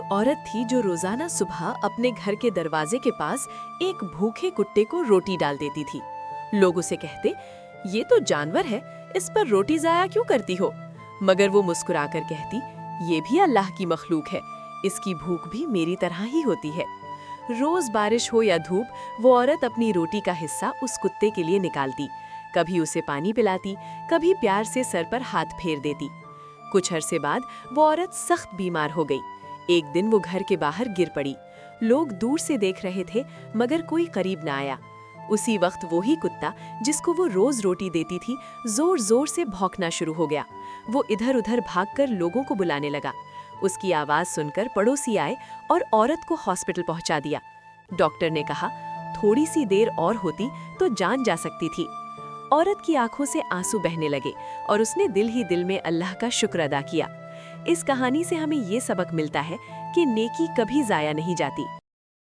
एक औरत थी जो रोजाना सुबह अपने घर के दरवाजे के पास एक भूखे कुत्ते को रोटी डाल देती थी। लोग उसे कहते, ये तो जानवर है, इस पर रोटी जाया क्यों करती हो? मगर वो मुस्कुराकर कहती, ये भी अल्लाह की मखलूक है, इसकी भूख भी मेरी तरह ही होती है। रोज बारिश हो या धूप, वो औरत अपनी रोटी का हिस्सा उस कुत्ते के लिए निकालती। कभी उसे पानी पिलाती, कभी प्यार से सर पर हाथ फेर देती। कुछ अरसे बाद वो औरत सख्त बीमार हो गई। एक दिन वो घर के बाहर गिर पड़ी। लोग दूर से देख रहे थे, मगर कोई करीब न आया। उसी वक्त वही कुत्ता जिसको वो रोज रोटी देती थी, जोर जोर से भौंकना शुरू हो गया। वो इधर उधर भागकर लोगों को बुलाने लगा। उसकी आवाज सुनकर पड़ोसी आए और औरत को हॉस्पिटल पहुंचा दिया। डॉक्टर ने कहा, थोड़ी सी देर और होती तो जान जा सकती थी। औरत की आंखों से आंसू बहने लगे और उसने दिल ही दिल में अल्लाह का शुक्र अदा किया। इस कहानी से हमें ये सबक मिलता है कि नेकी कभी जाया नहीं जाती।